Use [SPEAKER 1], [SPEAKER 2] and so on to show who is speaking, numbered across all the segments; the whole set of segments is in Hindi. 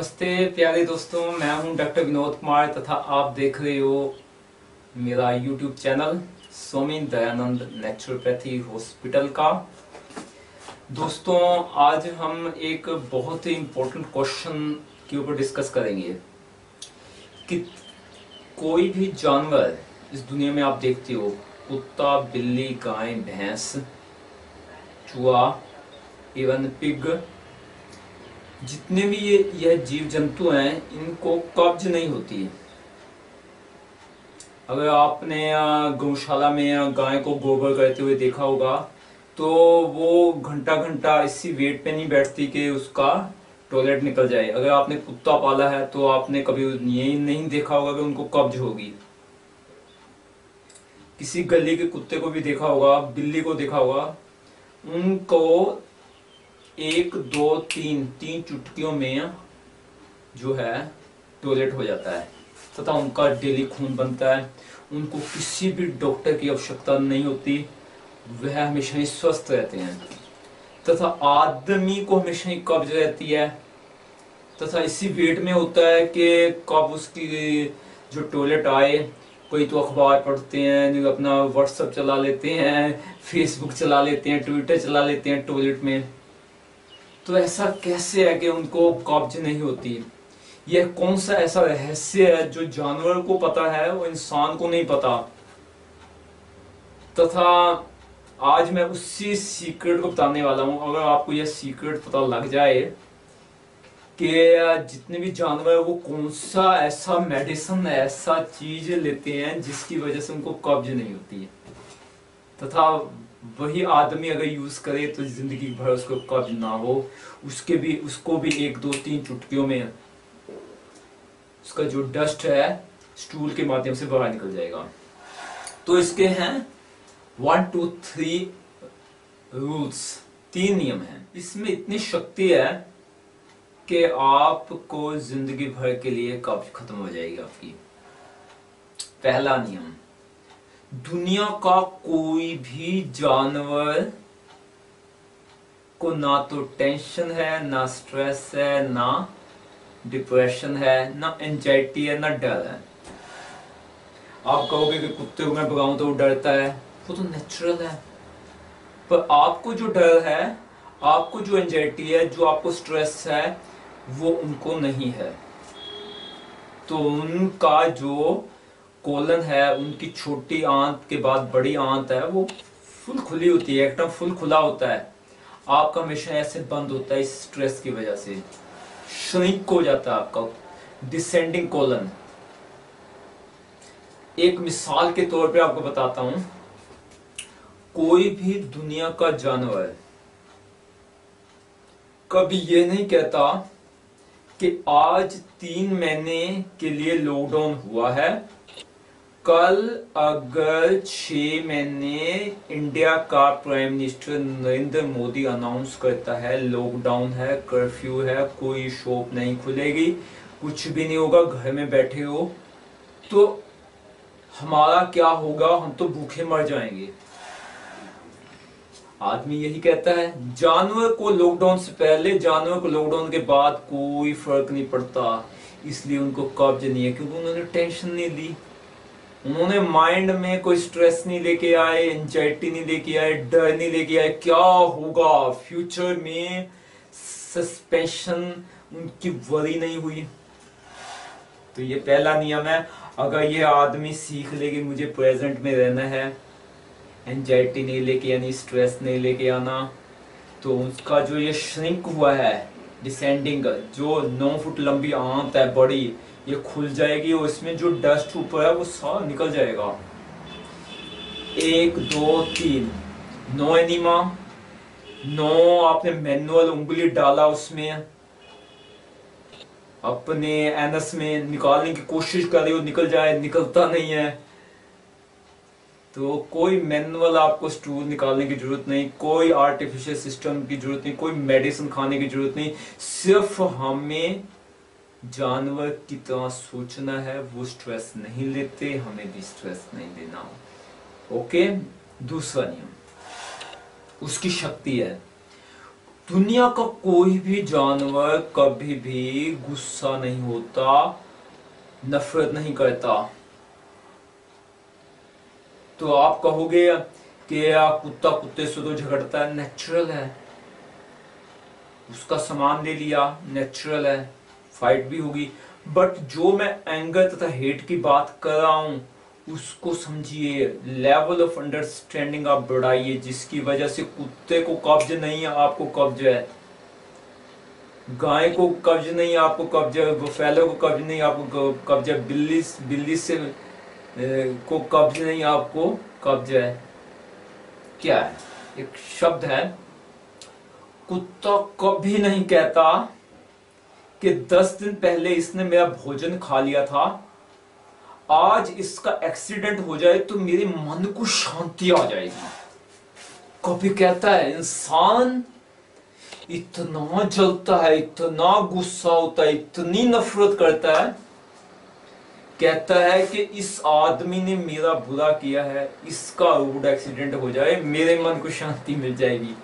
[SPEAKER 1] नमस्ते प्यारे दोस्तों, मैं हूं डॉक्टर विनोद कुमार तथा आप देख रहे हो मेरा YouTube channel Swami Dayanand naturopathy hospital का। दोस्तों, आज हम एक बहुत ही इम्पोर्टेंट क्वेश्चन के ऊपर डिस्कस करेंगे कि कोई भी जानवर इस दुनिया में आप देखते हो, कुत्ता, बिल्ली, गाय, भैंस, चूहा, इवन पिग, जितने भी यह जीव जंतु हैं, इनको कब्ज नहीं होती। अगर आपने गौशाला में गाय को गोबर करते हुए देखा होगा तो वो घंटा घंटा इसी वेट पे नहीं बैठती कि उसका टॉयलेट निकल जाए। अगर आपने कुत्ता पाला है तो आपने कभी ये नहीं देखा होगा कि उनको कब्ज होगी। किसी गली के कुत्ते को भी देखा होगा, बिल्ली को देखा होगा, उनको एक दो तीन चुटकियों में जो है टॉयलेट हो जाता है तथा उनका डेली खून बनता है। उनको किसी भी डॉक्टर की आवश्यकता नहीं होती, वह हमेशा ही स्वस्थ रहते हैं। तथा आदमी को हमेशा ही कब्ज रहती है तथा इसी वेट में होता है कि कब उसकी जो टॉयलेट आए। कोई तो अखबार पढ़ते हैं, जो अपना व्हाट्सएप चला लेते हैं, फेसबुक चला लेते हैं, ट्विटर चला लेते हैं टॉयलेट में। तो ऐसा कैसे है कि उनको कब्ज नहीं होती? यह कौन सा ऐसा रहस्य है जो जानवर को पता है वो इंसान को नहीं पता? तथा आज मैं उसी सीक्रेट को बताने वाला हूं। अगर आपको यह सीक्रेट पता लग जाए कि जितने भी जानवर वो कौन सा ऐसा मेडिसिन, ऐसा चीज लेते हैं जिसकी वजह से उनको कब्ज नहीं होती है, तथा वही आदमी अगर यूज करे तो जिंदगी भर उसको कब्ज ना हो, उसको भी एक दो तीन चुटकियों में उसका जो डस्ट है स्टूल के माध्यम से बाहर निकल जाएगा। तो इसके हैं 1 2 3 रूल्स, 3 नियम हैं। इसमें इतनी शक्ति है कि आपको जिंदगी भर के लिए कब्ज खत्म हो जाएगी आपकी। पहला नियम, दुनिया का कोई भी जानवर को ना तो टेंशन है, ना स्ट्रेस है, ना डिप्रेशन है, ना एंजाइटी है, ना डर है। आप कहोगे कि कुत्ते को मैं भगाऊं तो वो डरता है, वो तो नेचुरल है। पर आपको जो डर है, आपको जो एंजाइटी है, जो आपको स्ट्रेस है, वो उनको नहीं है। तो उनका जो कोलन है, उनकी छोटी आंत के बाद बड़ी आंत है, वो फुल खुली होती है, एकदम फुल खुला होता है। आपका हमेशा ऐसे बंद होता है इस स्ट्रेस की वजह से, श्रिंक हो जाता है आपका डिसेंडिंग कोलन। एक मिसाल के तौर पे आपको बताता हूं, कोई भी दुनिया का जानवर कभी ये नहीं कहता कि आज 3 महीने के लिए लॉकडाउन हुआ है, कल अगर 6 महीने इंडिया का prime minister Narendra Modi announce करता है लॉकडाउन है, कर्फ्यू है, कोई शॉप नहीं खुलेगी, कुछ भी नहीं होगा, घर में बैठे हो, तो हमारा क्या होगा? हम तो भूखे मर जाएंगे। आदमी यही कहता है। जानवर को लॉकडाउन से पहले, जानवर को लॉकडाउन के बाद कोई फर्क नहीं पड़ता, इसलिए उनको कब्ज नहीं है, क्योंकि उन्होंने टेंशन नहीं ली। उन्होंने माइंड में कोई स्ट्रेस नहीं लेके आए, एंजाइटी नहीं लेके आए, डर नहीं लेके आए क्या होगा फ्यूचर में, सस्पेंशन उनकी वरी नहीं हुई। तो ये पहला नियम है। अगर ये आदमी सीख ले कि मुझे प्रेजेंट में रहना है, एंजाइटी नहीं लेके आनी, स्ट्रेस नहीं लेके आना, तो उसका जो ये श्रिंक हुआ है, डिसेंडिंग, जो 9 फुट लंबी आंत है बड़ी, ये खुल जाएगी और इसमें जो डस्ट ऊपर है वो सारा निकल जाएगा। 1 2 3 नो एनिमा, नो आपने मैनुअल उंगली डाला उसमें, अपने एनस में निकालने की कोशिश कर रहे हो, निकल जाए, निकलता नहीं है। तो कोई मैनुअल आपको स्टूल निकालने की जरूरत नहीं, कोई आर्टिफिशियल सिस्टम की जरूरत नहीं, कोई मेडिसिन खाने की जरूरत नहीं। सिर्फ हमें जानवर की तरह सोचना है, वो स्ट्रेस नहीं लेते, हमें भी स्ट्रेस नहीं देना। ओके। दूसरा नियम, उसकी शक्ति है। दुनिया का कोई भी जानवर कभी भी गुस्सा नहीं होता, नफरत नहीं करता। तो आप कहोगे कि कुत्ता कुत्ते से तो झगड़ता है, नेचुरल है, उसका सामान ले लिया, नेचुरल है, फाइट भी होगी। बट जो मैं एंगर तथा हेट की बात कर रहा हूं उसको समझिए, लेवल ऑफ अंडरस्टैंडिंग आप बढ़ाइए, जिसकी वजह से कुत्ते को कब्ज नहीं है, आपको कब्ज है। गाय को कब्ज नहीं, आपको कब्ज है। बुफैलो को कब्ज नहीं, आपको कब्ज है। बिल्ली से को कब्ज नहीं, आपको कब्ज है। क्या है? एक शब्द है, कुत्ता कभी नहीं कहता कि 10 दिन पहले इसने मेरा भोजन खा लिया था, आज इसका एक्सीडेंट हो जाए तो मेरे मन को शांति आ जाएगी। कभी कहता है इंसान इतना जलता है, इतना गुस्सा होता है, इतनी नफरत करता है, कहता है कि इस आदमी ने मेरा बुरा किया है, इसका रोड एक्सीडेंट हो जाए मेरे मन को शांति मिल जाएगी।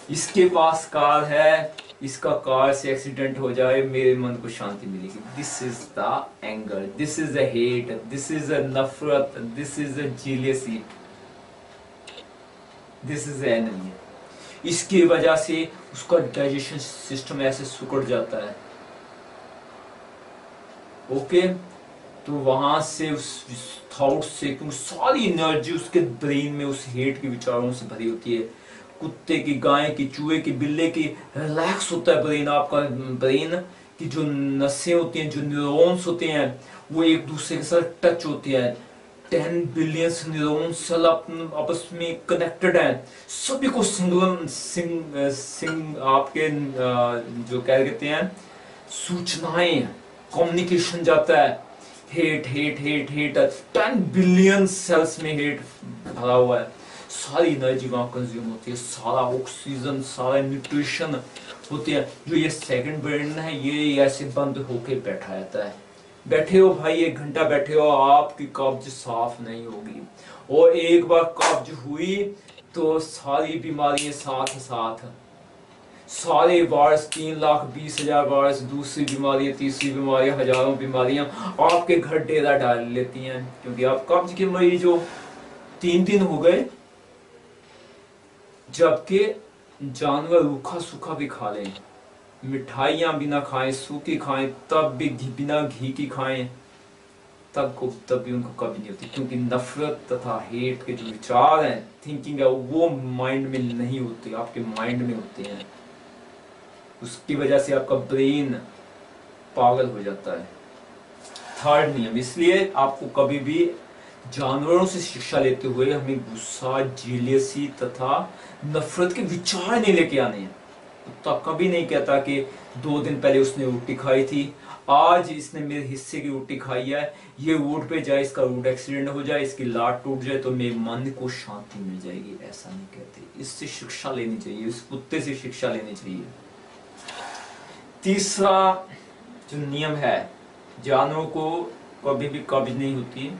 [SPEAKER 1] इसके पास कार है, इसका कार से एक्सीडेंट हो जाए मेरे मन को शांति मिलेगी। This is the anger, this is the hate, this is the नफरत, this is the jealousy, this is the enemy. इसकी वजह से उसका डाइजेशन सिस्टम ऐसे सुकड़ जाता है। ओके, तो वहां से उस थॉट से, क्योंकि सारी एनर्जी उसके ब्रेन में उस हेट के विचारों से भरी होती है। कुत्ते की, गाय की, चूहे की, बिल्ले की रिलैक्स होता है ब्रेन। आपका ब्रेन की जो नसें होती हैं, जो न्यूरॉन्स होते हैं, वो एक दूसरे के साथ टच होती हैं। 10 बिलियन न्यूरॉन सेल आपस में कनेक्टेड हैं। सभी को आपके जो क्या कहते हैं सूचनाएं, कम्युनिकेशन जाता है। Hate hate hate hate, 10 billion cells में हेट भरा हुआ है। सारी एनर्जी वहां कंज्यूम होती है, सारा ऑक्सीजन, सारा न्यूट्रिशन होती है। जो ये सेकंड ब्रेन है, ये ऐसे बंद होके बैठा रहता है। बैठे हो भाई, 1 घंटा बैठे हो, आपकी कब्ज साफ नहीं होगी। और एक बार कब्ज हुई तो सारी बीमारियां साथ साथ, सारे वायरस, 3,20,000 वायरस, दूसरी बीमारियां, तीसरी बीमारियां, हजारों बीमारियां आपके घर डेरा डाल लेती हैं। क्योंकि आप कब्ज के मरीज हो। 3 दिन हो गए, जबकि जानवर रूखा सूखा भी खा लें, मिठाइयां भी ना खाएं, सूखी खाएं, तब भी बिना घी की खाएं, तब भी उनको कभी नहीं होती। क्योंकि नफरत तथा हेट के जो विचार हैं, थिंकिंग है, वो माइंड में नहीं होते, आपके माइंड में होते हैं। उसकी वजह से आपका ब्रेन पागल हो जाता है। थर्ड नियम, इसलिए आपको कभी भी जानवरों से शिक्षा लेते हुए हमें गुस्सा, जेलसी तथा नफरत के विचार नहीं लेके आने हैं। कुत्ता कभी नहीं कहता कि 2 दिन पहले उसने रोटी खाई थी, आज इसने मेरे हिस्से की रोटी खाई है, ये रोड पे जाए, इसका रोड एक्सीडेंट हो जाए, इसकी लात टूट जाए तो मेरे मन को शांति मिल जाएगी। ऐसा नहीं कहते। इससे शिक्षा लेनी चाहिए, इस कुत्ते से शिक्षा लेनी चाहिए। तीसरा जो नियम है, जानवरों को कभी भी कब्ज नहीं होती,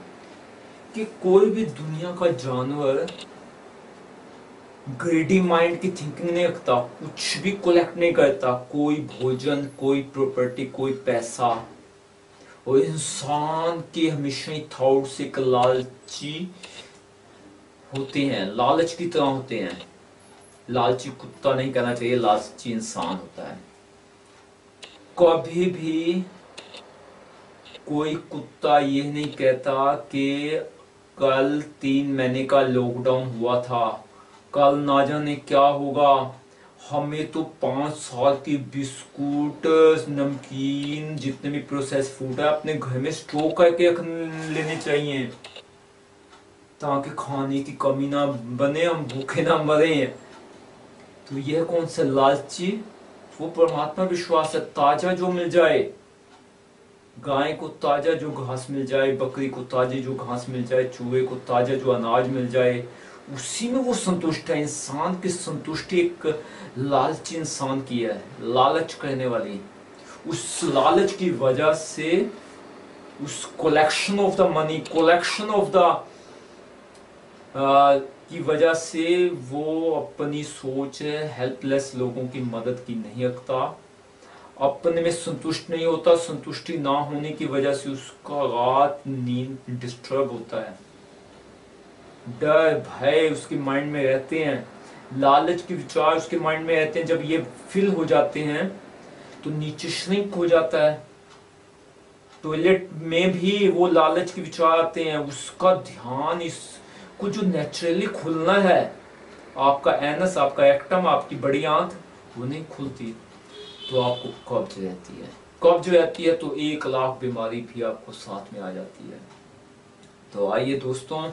[SPEAKER 1] कि कोई भी दुनिया का जानवर ग्रेडी माइंड की थिंकिंग नहीं रखता, कुछ भी कलेक्ट नहीं करता, कोई भोजन, कोई प्रॉपर्टी, कोई पैसा। और इंसान के हमेशा ही थॉट्स एक लालची होते हैं, लालच की तरह होते हैं। लालची कुत्ता नहीं कहना चाहिए, लालची इंसान होता है। कभी भी कोई कुत्ता ये नहीं कहता कि कल 3 महीने का लॉकडाउन हुआ था, कल ना जाने क्या होगा, हमें तो 5 साल की बिस्कुट, नमकीन, जितने भी प्रोसेस फूड है अपने घर में स्टोर करके रख लेने चाहिए, ताकि खाने की कमी ना बने, हम भूखे ना मरे। तो यह कौन सा लालची? वो परमात्मा विश्वास है, ताजा जो मिल जाए, गाय को ताजा जो घास मिल जाए, बकरी को ताजी जो घास मिल जाए, चूहे को ताजा जो अनाज मिल जाए, उसी में वो संतुष्ट है। इंसान की संतुष्टि एक लालची इंसान की है, लालच करने वाली। उस लालच की वजह से उस collection of the money, collection of the key वजह से वो अपनी सोच हेल्पलेस लोगों की मदद की नहीं रखता, अपने में संतुष्ट नहीं होता, संतुष्टि ना होने की वजह से उसका रात नींद डिस्टर्ब होता है, डर भय उसके माइंड में रहते हैं, लालच के विचार उसके माइंड में रहते हैं। जब ये फिल हो जाते हैं तो नीचे श्रिंक हो जाता है, टॉयलेट में भी वो लालच के विचार आते हैं, उसका ध्यान इसको जो नेचुरली खुलना है, आपका एनस, आपका एक्टम, आपकी बड़ी आंत वो नहीं खुलती, तो आपको कब्ज रहती है। कब्ज रहती है तो 1 लाख बीमारी भी आपको साथ में आ जाती है। तो आइए दोस्तों,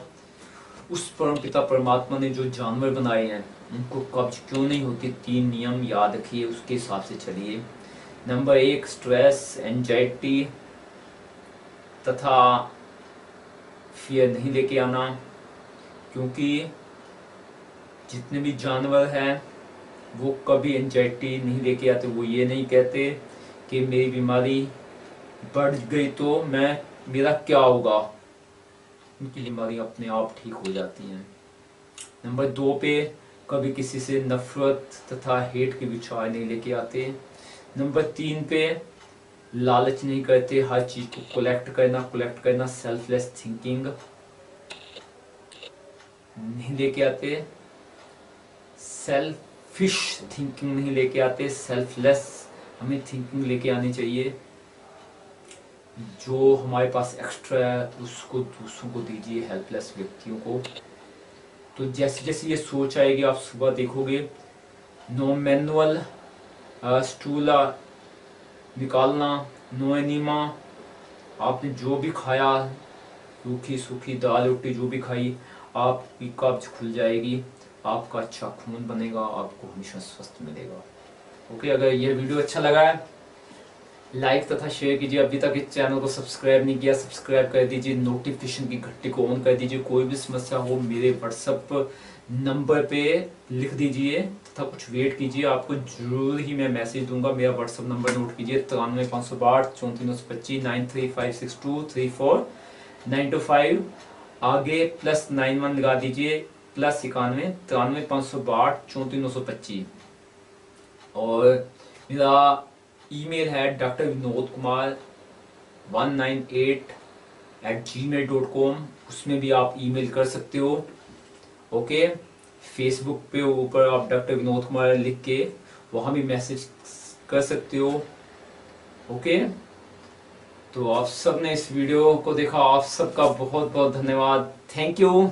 [SPEAKER 1] उस परमपिता परमात्मा ने जो जानवर बनाए हैं उनको कब्ज क्यों नहीं होती, 3 नियम याद रखिए, उसके हिसाब से चलिए। नंबर 1, स्ट्रेस, एंजाइटी तथा फियर नहीं लेके आना, क्योंकि जितने भी जानवर हैं वो कभी एंजाइटी नहीं लेके आते। वो ये नहीं कहते कि मेरी बीमारी बढ़ गई तो मेरा क्या होगा, उनकी बीमारी अपने आप ठीक हो जाती हैं। नंबर 2 पे कभी किसी से नफरत तथा हेट के विचार नहीं लेके आते। नंबर 3 पे लालच नहीं करते, हर चीज को कलेक्ट करना, सेल्फलेस थिंकिंग नहीं लेके आते, सेल्फिश थिंकिंग नहीं लेके आते, सेल्फलेस हमें थिंकिंग लेके आनी चाहिए। जो हमारे पास एक्स्ट्रा है उसको दूसरों को दीजिए, हेल्पलेस व्यक्तियों को। तो जैसे जैसे ये सोच आएगी, आप सुबह देखोगे नो मैनुअल स्टूल निकालना, नो एनीमा, आपने जो भी खाया, रूखी सूखी दाल रोटी जो भी खाई, आपकी कब्ज खुल जाएगी, आपका अच्छा खून बनेगा, आपको हमेशा स्वस्थ मिलेगा। ओके, अगर ये वीडियो अच्छा लगा है लाइक तथा शेयर कीजिए। अभी तक इस चैनल को सब्सक्राइब नहीं किया, सब्सक्राइब कर दीजिए, नोटिफिकेशन की घंटी को ऑन कर दीजिए। कोई भी समस्या हो मेरे व्हाट्सएप नंबर पे लिख दीजिए तथा कुछ वेट कीजिए, आपको जरूर ही मैं मैसेज दूंगा। मेरा व्हाट्सएप नंबर नोट कीजिए, 93 562 34 93562 34925, आगे +91 लगा दीजिए, +91 93 562 34 और मेरा ईमेल है drvinodkumar198@gmail.com, उसमें भी आप ईमेल कर सकते हो। ओके, फेसबुक पे ऊपर आप डॉक्टर विनोद कुमार लिख के वहां भी मैसेज कर सकते हो। ओके, तो आप सब ने इस वीडियो को देखा, आप सबका बहुत बहुत धन्यवाद, थैंक यू।